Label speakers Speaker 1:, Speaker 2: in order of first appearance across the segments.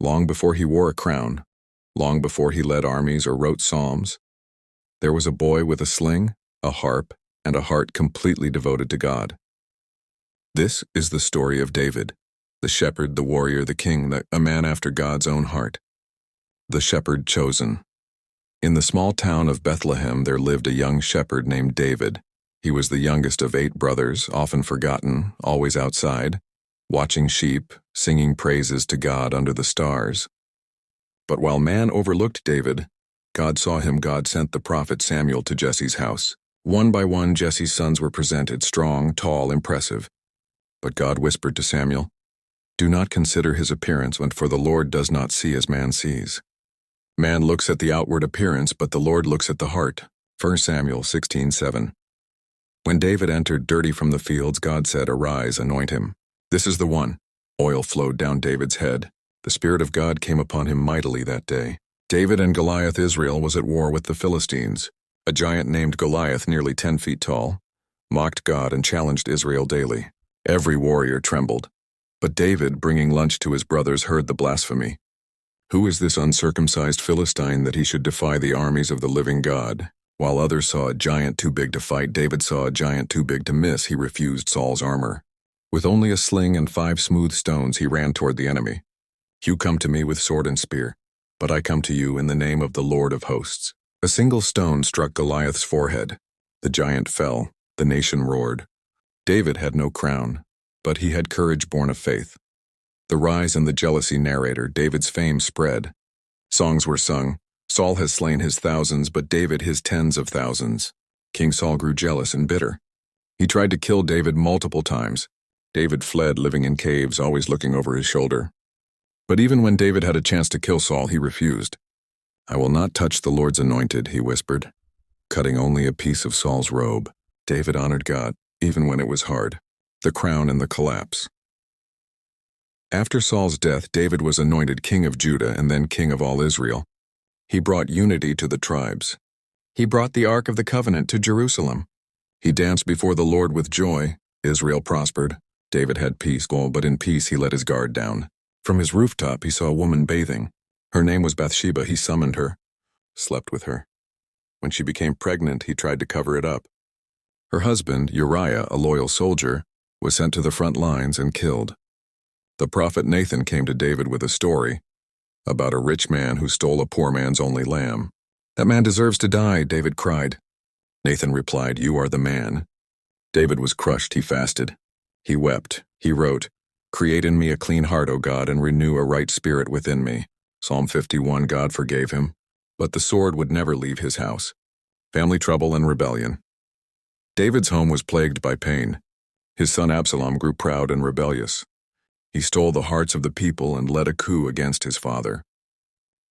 Speaker 1: long before he wore a crown, long before he led armies or wrote psalms. There was a boy with a sling, a harp, and a heart completely devoted to God. This is the story of David, the shepherd, the warrior, the king, a man after God's own heart. The shepherd chosen. In the small town of Bethlehem there lived a young shepherd named David. He was the youngest of 8 brothers, often forgotten, always outside, watching sheep, singing praises to God under the stars. But while man overlooked David, God saw him. God sent the prophet Samuel to Jesse's house. One by one, Jesse's sons were presented, strong, tall, impressive. But God whispered to Samuel, "Do not consider his appearance, for the Lord does not see as man sees. Man looks at the outward appearance, but the Lord looks at the heart." 1 Samuel 16:7. When David entered dirty from the fields, God said, "Arise, anoint him. This is the one." Oil flowed down David's head. The Spirit of God came upon him mightily that day. David and Goliath. Israel was at war with the Philistines. A giant named Goliath, nearly 10 feet tall, mocked God and challenged Israel daily. Every warrior trembled. But David, bringing lunch to his brothers, heard the blasphemy. Who is this uncircumcised Philistine that he should defy the armies of the living God? While others saw a giant too big to fight, David saw a giant too big to miss. He refused Saul's armor. With only a sling and 5 smooth stones, he ran toward the enemy. "You come to me with sword and spear, but I come to you in the name of the Lord of hosts." A single stone struck Goliath's forehead. The giant fell. The nation roared. David had no crown, but he had courage born of faith. The rise and the jealousy narrator. David's fame spread. Songs were sung. Saul has slain his thousands, but David his tens of thousands. King Saul grew jealous and bitter. He tried to kill David multiple times. David fled, living in caves, always looking over his shoulder. But even when David had a chance to kill Saul, he refused. "I will not touch the Lord's anointed," he whispered, cutting only a piece of Saul's robe. David honored God, even when it was hard. The crown and the collapse. After Saul's death, David was anointed king of Judah and then king of all Israel. He brought unity to the tribes. He brought the Ark of the Covenant to Jerusalem. He danced before the Lord with joy. Israel prospered. David had peace, but in peace he let his guard down. From his rooftop he saw a woman bathing. Her name was Bathsheba. He summoned her, slept with her. When she became pregnant, he tried to cover it up. Her husband, Uriah, a loyal soldier, was sent to the front lines and killed. The prophet Nathan came to David with a story about a rich man who stole a poor man's only lamb. "That man deserves to die," David cried. Nathan replied, "You are the man." David was crushed. He fasted. He wept. He wrote, "Create in me a clean heart, O God, and renew a right spirit within me." Psalm 51. God forgave him, but the sword would never leave his house. Family trouble and rebellion. David's home was plagued by pain. His son Absalom grew proud and rebellious. He stole the hearts of the people and led a coup against his father.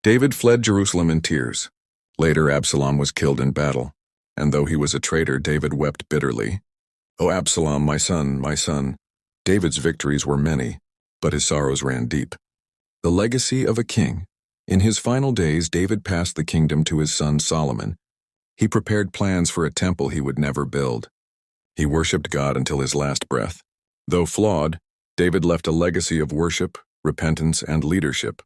Speaker 1: David fled Jerusalem in tears. Later, Absalom was killed in battle, and though he was a traitor, David wept bitterly. "O Absalom, my son, my son." David's victories were many, but his sorrows ran deep. The legacy of a king. In his final days, David passed the kingdom to his son Solomon. He prepared plans for a temple he would never build. He worshipped God until his last breath. Though flawed, David left a legacy of worship, repentance, and leadership.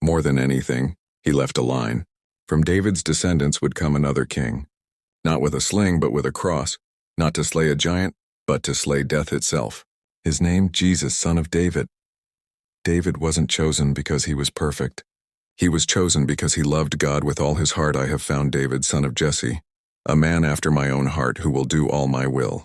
Speaker 1: More than anything, he left a line. From David's descendants would come another king. Not with a sling, but with a cross. Not to slay a giant, but to slay death itself. His name, Jesus, son of David. David wasn't chosen because he was perfect. He was chosen because he loved God with all his heart. I have found David, son of Jesse, a man after my own heart who will do all my will.